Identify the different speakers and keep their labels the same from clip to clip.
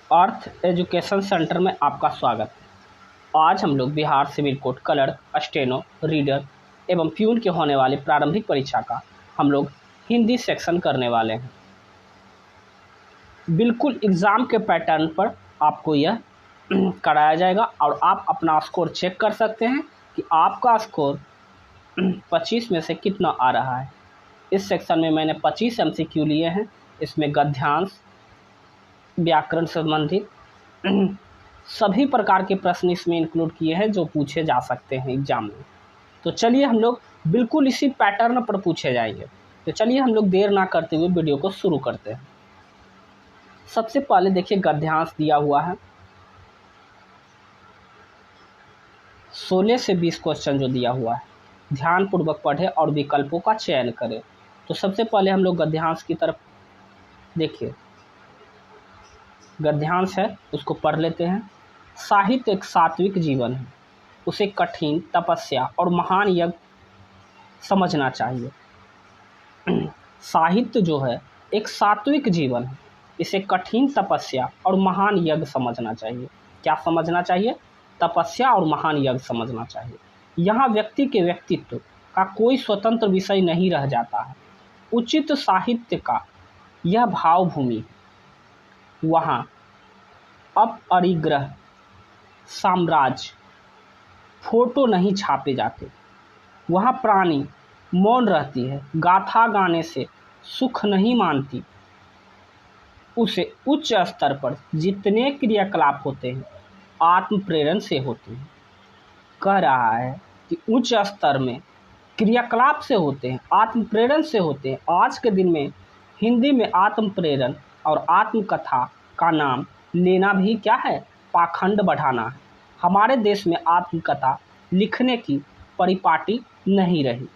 Speaker 1: अर्थ education centre में आपका स्वागत है। आज हम लोग Bihar civil court clerk, steno, reader एवं प्यून के होने वाली प्रारंभिक परीक्षा का हम लोग हिंदी सेक्शन करने वाले हैं। बिल्कुल एग्ज़ाम के पैटर्न पर आपको यह कराया जाएगा और आप अपना स्कोर चेक कर सकते हैं कि आपका स्कोर 25 में से कितना आ रहा है। इस सेक्शन में मैंने 25 MCQ लिए हैं। इसमें गद्यांश, व्याकरण संबंधित सभी प्रकार के प्रश्न इसमें इंक्लूड किए हैं जो पूछे जा सकते हैं एग्जाम में। तो चलिए हम लोग बिल्कुल इसी पैटर्न पर पूछे जाएंगे। तो चलिए हम लोग देर ना करते हुए वीडियो को शुरू करते हैं। सबसे पहले देखिए गद्यांश दिया हुआ है। 16 से 20 क्वेश्चन जो दिया हुआ है, ध्यानपूर्वक पढ़े और विकल्पों का चयन करें। तो सबसे पहले हम लोग गद्यांश की तरफ देखिए, गद्यांश है उसको पढ़ लेते हैं। साहित्य एक सात्विक जीवन है, उसे कठिन तपस्या और महान यज्ञ समझना चाहिए। साहित्य जो है एक सात्विक जीवन है, इसे कठिन तपस्या और महान यज्ञ समझना चाहिए। क्या समझना चाहिए? तपस्या और महान यज्ञ समझना चाहिए। यहाँ व्यक्ति के व्यक्तित्व का कोई स्वतंत्र विषय नहीं रह जाता है। उचित साहित्य का यह भावभूमि, वहाँ अपरिग्रह साम्राज्य फोटो नहीं छापे जाते, वहाँ प्राणी मौन रहती है, गाथा गाने से सुख नहीं मानती, उसे उच्च स्तर पर जितने क्रियाकलाप होते हैं आत्म प्रेरण से होते हैं। कह रहा है कि उच्च स्तर में क्रियाकलाप से होते हैं, आत्म प्रेरण से होते हैं। आज के दिन में हिंदी में आत्म प्रेरण और आत्मकथा का नाम लेना भी क्या है? पाखंड बढ़ाना है। हमारे देश में आत्मकथा लिखने की परिपाटी नहीं रही।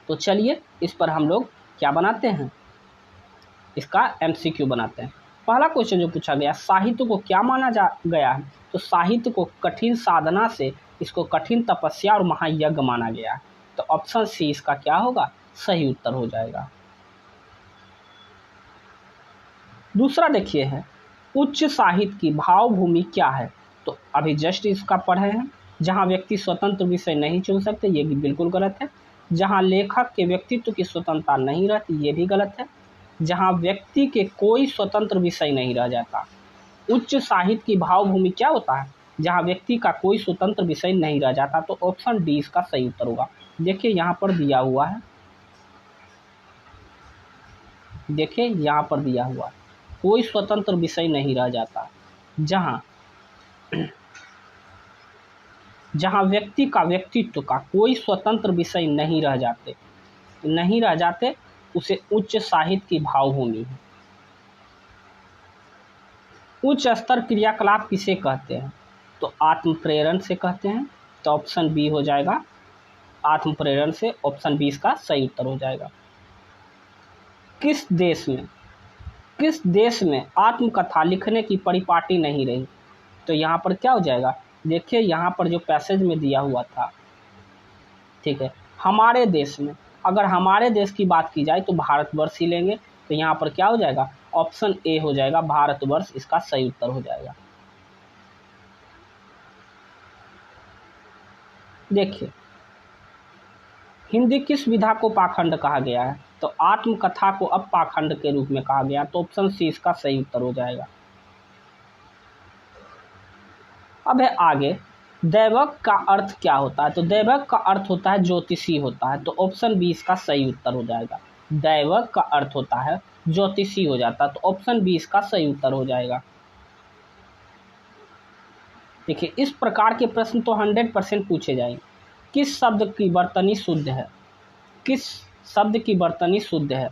Speaker 1: तो चलिए इस पर हम लोग क्या बनाते हैं, इसका MCQ बनाते हैं। पहला क्वेश्चन जो पूछा गया, साहित्य को क्या माना गया है? तो साहित्य को कठिन साधना से इसको कठिन तपस्या और महायज्ञ माना गया है। तो ऑप्शन सी इसका क्या होगा? सही उत्तर हो जाएगा। दूसरा देखिए है, उच्च साहित्य की भावभूमि क्या है? तो अभी जस्ट इसका पढ़े हैं। जहाँ व्यक्ति स्वतंत्र विषय नहीं चुन सकते, ये भी बिल्कुल गलत है। जहाँ लेखक के व्यक्तित्व की स्वतंत्रता नहीं रहती, ये भी गलत है। जहाँ व्यक्ति के कोई स्वतंत्र विषय नहीं रह जाता। उच्च साहित्य की भावभूमि क्या होता है? जहाँ व्यक्ति का कोई स्वतंत्र विषय नहीं रह जाता। तो ऑप्शन डी इसका सही उत्तर होगा। देखिए यहाँ पर दिया हुआ है, देखिए यहाँ पर दिया हुआ है, कोई स्वतंत्र विषय नहीं रह जाता। जहाँ व्यक्ति का व्यक्तित्व का कोई स्वतंत्र विषय नहीं रह जाते, उसे उच्च साहित्य की भावभूमि है। उच्च स्तर क्रियाकलाप किसे कहते हैं? तो आत्म प्रेरण से कहते हैं। तो ऑप्शन बी हो जाएगा, आत्म प्रेरण से। ऑप्शन बी इसका सही उत्तर हो जाएगा। किस देश में आत्मकथा लिखने की परिपाटी नहीं रही? तो यहाँ पर क्या हो जाएगा? देखिए यहाँ पर जो पैसेज में दिया हुआ था, ठीक है, हमारे देश में, अगर हमारे देश की बात की जाए तो भारतवर्ष ही लेंगे। तो यहाँ पर क्या हो जाएगा? ऑप्शन ए हो जाएगा, भारतवर्ष इसका सही उत्तर हो जाएगा। देखिए हिंदी किस विधा को पाखंड कहा गया है? तो आत्मकथा को अब पाखंड के रूप में कहा गया। तो ऑप्शन सी इसका सही उत्तर हो जाएगा। अब है आगे, दैवक का अर्थ क्या होता है? तो दैवक का अर्थ होता है ज्योतिषी होता है। तो ऑप्शन बी इसका सही उत्तर हो जाएगा। दैवक का अर्थ होता है ज्योतिषी हो जाता है। तो ऑप्शन बी इसका सही उत्तर हो जाएगा। देखिए इस प्रकार के प्रश्न तो 100% पूछे जाएंगे। किस शब्द की वर्तनी शुद्ध है? किस शब्द की वर्तनी शुद्ध है?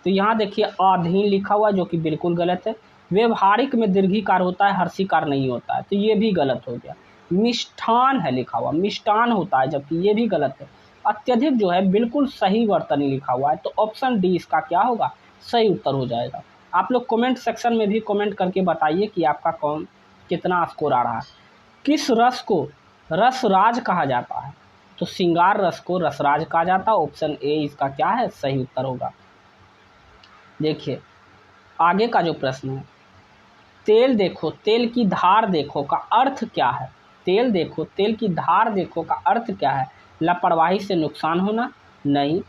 Speaker 1: तो यहाँ देखिए अधीन लिखा हुआ, जो कि बिल्कुल गलत है। व्यवहारिक में दीर्घिकार होता है, हर्षिकार नहीं होता है। तो ये भी गलत हो गया। मिष्ठान है लिखा हुआ, मिष्टान होता है, जबकि ये भी गलत है। अत्यधिक जो है बिल्कुल सही वर्तनी लिखा हुआ है। तो ऑप्शन डी इसका क्या होगा? सही उत्तर हो जाएगा। आप लोग कमेंट सेक्शन में भी कमेंट करके बताइए कि आपका कितना स्कोर आ रहा है। किस रस को रसराज कहा जाता है? तो श्रृंगार रस को रसराज कहा जाता है। ऑप्शन ए इसका क्या है? सही उत्तर होगा। देखिए आगे का जो प्रश्न है, तेल देखो तेल की धार देखो का अर्थ क्या है? तेल देखो तेल की धार देखो का अर्थ क्या है? लापरवाही से नुकसान होना? नहीं।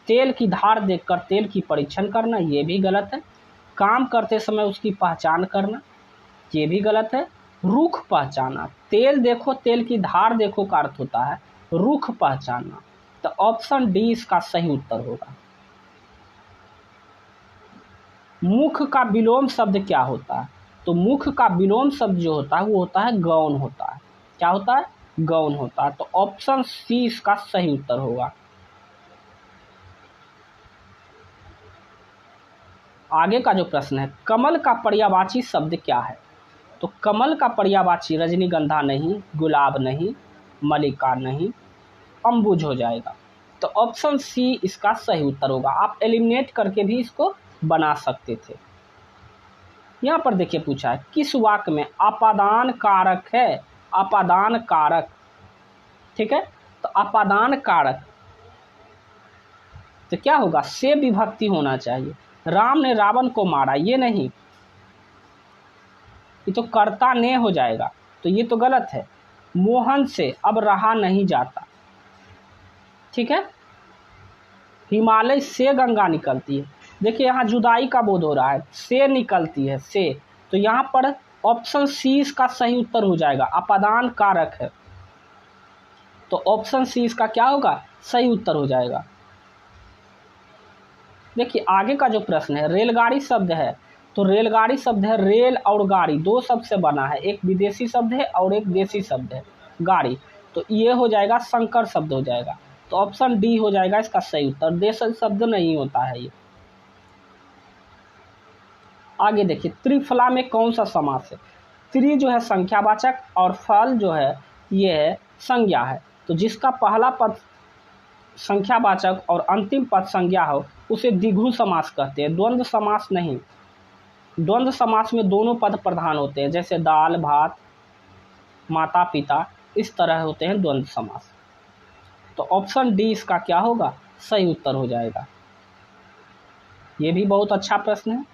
Speaker 1: तेल की धार देखकर तेल की परीक्षण करना, ये भी गलत है। काम करते समय उसकी पहचान करना, ये भी गलत है। रुख पहचाना, तेल देखो तेल की धार देखो का अर्थ होता है रुख पहचानना। तो ऑप्शन डी इसका सही उत्तर होगा। मुख का विलोम शब्द क्या होता है? तो मुख का विलोम शब्द जो होता है वो होता है गौण होता है। क्या होता है? गौण होता है। तो ऑप्शन सी इसका सही उत्तर होगा। आगे का जो प्रश्न है, कमल का पर्यायवाची शब्द क्या है? तो कमल का पर्यायवाची रजनीगंधा नहीं, गुलाब नहीं, मल्लिका नहीं, अम्बुज हो जाएगा। तो ऑप्शन सी इसका सही उत्तर होगा। आप एलिमिनेट करके भी इसको बना सकते थे। यहाँ पर देखिए पूछा है किस वाक्य में अपादान कारक है? अपादान कारक, ठीक है। तो अपादान कारक तो क्या होगा? से विभक्ति होना चाहिए। राम ने रावण को मारा, ये नहीं, ये तो कर्ता ने हो जाएगा, तो ये तो गलत है। मोहन से अब रहा नहीं जाता, ठीक है। हिमालय से गंगा निकलती है, देखिए यहाँ जुदाई का बोध हो रहा है, से निकलती है से, तो यहाँ पर ऑप्शन सी इसका सही उत्तर हो जाएगा। अपादान कारक है, तो ऑप्शन सी इसका क्या होगा? सही उत्तर हो जाएगा। देखिए आगे का जो प्रश्न है, रेलगाड़ी शब्द है, तो रेलगाड़ी शब्द है रेल और गाड़ी दो शब्द से बना है, एक विदेशी शब्द है और एक देशी शब्द है गाड़ी, तो ये हो जाएगा संकर शब्द हो जाएगा। तो ऑप्शन डी हो जाएगा इसका सही उत्तर, देशी शब्द नहीं होता है ये। आगे देखिए, त्रिफला में कौन सा समास है? त्रि जो है संख्यावाचक और फल जो है ये है संज्ञा है, तो जिसका पहला पद संख्यावाचक और अंतिम पद संज्ञा हो उसे द्विगु समास कहते हैं, द्वंद्व समास नहीं। द्वंद्व समास में दोनों पद प्रधान होते हैं, जैसे दाल भात, माता पिता, इस तरह होते हैं द्वंद्व समास। तो ऑप्शन डी इसका क्या होगा? सही उत्तर हो जाएगा। ये भी बहुत अच्छा प्रश्न है।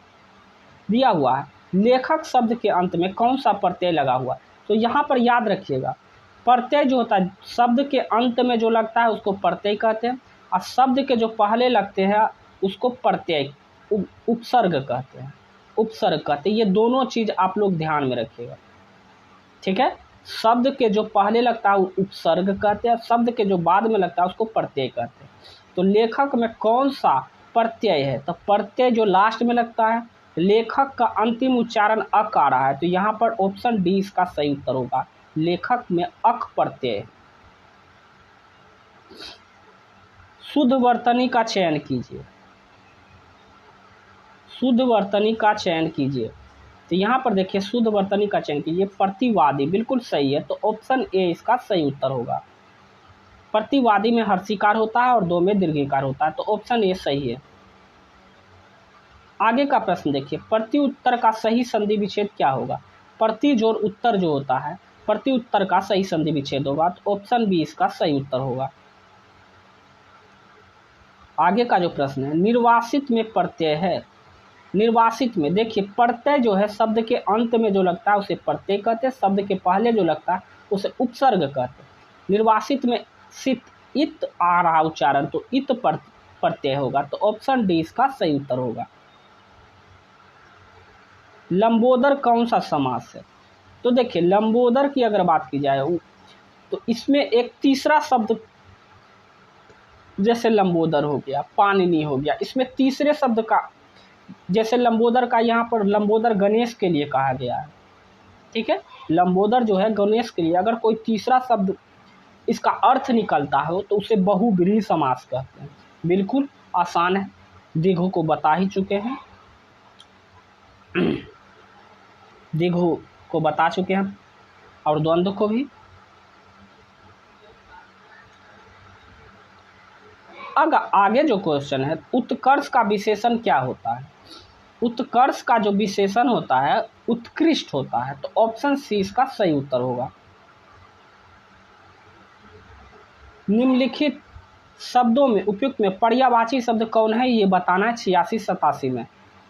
Speaker 1: दिया हुआ है लेखक शब्द के अंत में कौन सा प्रत्यय लगा हुआ? तो यहाँ पर याद रखिएगा, प्रत्यय जो होता है शब्द के अंत में जो लगता है उसको प्रत्यय कहते हैं, और शब्द के जो पहले लगते हैं उसको प्रत्यय उपसर्ग कहते हैं, उपसर्ग कहते हैं। ये दोनों चीज आप लोग ध्यान में रखिएगा, ठीक है। शब्द के जो पहले लगता है उपसर्ग कहते हैं, शब्द के जो बाद में लगता है उसको प्रत्यय कहते हैं। तो लेखक में कौन सा प्रत्यय है? तो प्रत्यय जो लास्ट में लगता है, लेखक का अंतिम उच्चारण अक आ रहा है, तो यहाँ पर ऑप्शन डी इसका सही उत्तर होगा, लेखक में अक प्रत्यय। शुद्ध वर्तनी का चयन कीजिए, शुद्ध वर्तनी का चयन कीजिए। तो यहाँ पर देखिए शुद्ध वर्तनी का चयन कीजिए, प्रतिवादी, बिल्कुल सही है, तो ऑप्शन ए इसका सही उत्तर होगा। प्रतिवादी में हर्षिकार होता है और दो में दीर्घिकार होता है, तो ऑप्शन ए सही है। आगे का प्रश्न देखिए, प्रति उत्तर का सही संधि विच्छेद क्या होगा? प्रति जोड़ उत्तर जो होता है, प्रति उत्तर का सही संधि विच्छेद होगा, तो ऑप्शन बी इसका सही उत्तर होगा। आगे का जो प्रश्न है, निर्वासित में प्रत्यय है, निर्वासित में देखिए प्रत्यय जो है शब्द के अंत में जो लगता है उसे प्रत्यय कहते हैं, शब्द के पहले जो लगता है उसे उपसर्ग कहते हैं। निर्वासित में सित इत आ रहा उच्चारण, तो इत प्रत्यय होगा, तो ऑप्शन डी इसका सही उत्तर होगा। लंबोदर कौन सा समास है? तो देखिए लंबोदर की अगर बात की जाए तो इसमें एक तीसरा शब्द, जैसे लंबोदर हो गया, पाणिनि हो गया, इसमें तीसरे शब्द का, जैसे लंबोदर का यहाँ पर लंबोदर गणेश के लिए कहा गया है, ठीक है। लंबोदर जो है गणेश के लिए, अगर कोई तीसरा शब्द इसका अर्थ निकलता हो तो उसे बहुव्रीहि समास कहते हैं। बिल्कुल आसान है, द्विगु को बता ही चुके हैं, द्विगु को बता चुके हैं और द्वंद्व को भी। आगे जो क्वेश्चन है, उत्कर्ष का विशेषण क्या होता है? उत्कर्ष का जो विशेषण होता है उत्कृष्ट होता है, तो ऑप्शन सी इसका सही उत्तर होगा। निम्नलिखित शब्दों में उपयुक्त में पर्यायवाची शब्द कौन है ये बताना है 86-87 में।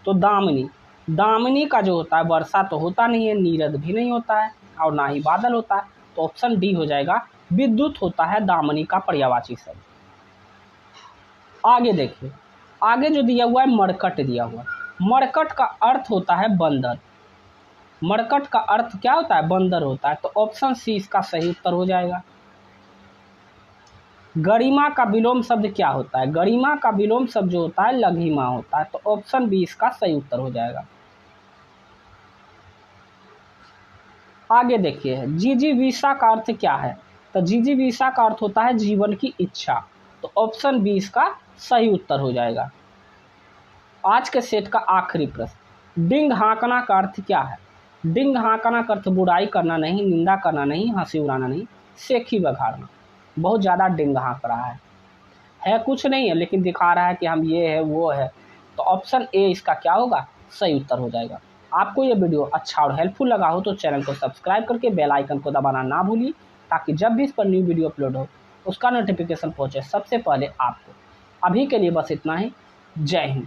Speaker 1: तो दामिनी, दामिनी का जो होता है वर्षा तो होता नहीं है, नीरद भी नहीं होता है और ना ही बादल होता है, तो ऑप्शन डी हो जाएगा। विद्युत होता है दामिनी का पर्यायवाची शब्द। आगे देखिए, आगे जो दिया हुआ है मरकट दिया हुआ है। मरकट का अर्थ होता है बंदर। मरकट का अर्थ क्या होता है? बंदर होता है, तो ऑप्शन सी इसका सही उत्तर हो जाएगा। गरिमा का विलोम शब्द क्या होता है? गरिमा का विलोम शब्द जो होता है लघिमा होता है, तो ऑप्शन बी इसका सही उत्तर हो जाएगा। आगे देखिए, जिजीविषा का अर्थ क्या है? तो जिजीविषा का अर्थ होता है जीवन की इच्छा, तो ऑप्शन बी इसका सही उत्तर हो जाएगा। आज के सेट का आखिरी प्रश्न, डिंग हाँकना का अर्थ क्या है? डिंग हाँकना का अर्थ बुराई करना नहीं, निंदा करना नहीं, हंसी उड़ाना नहीं, सेखी बघाड़ना। बहुत ज़्यादा डिंग हाँक रहा है कुछ नहीं है लेकिन दिखा रहा है कि हम ये है वो है, तो ऑप्शन ए इसका क्या होगा? सही उत्तर हो जाएगा। आपको ये वीडियो अच्छा और हेल्पफुल लगा हो तो चैनल को सब्सक्राइब करके बेल आइकन को दबाना ना भूलिए, ताकि जब भी इस पर न्यू वीडियो अपलोड हो उसका नोटिफिकेशन पहुंचे सबसे पहले आपको। अभी के लिए बस इतना ही। जय हिंद।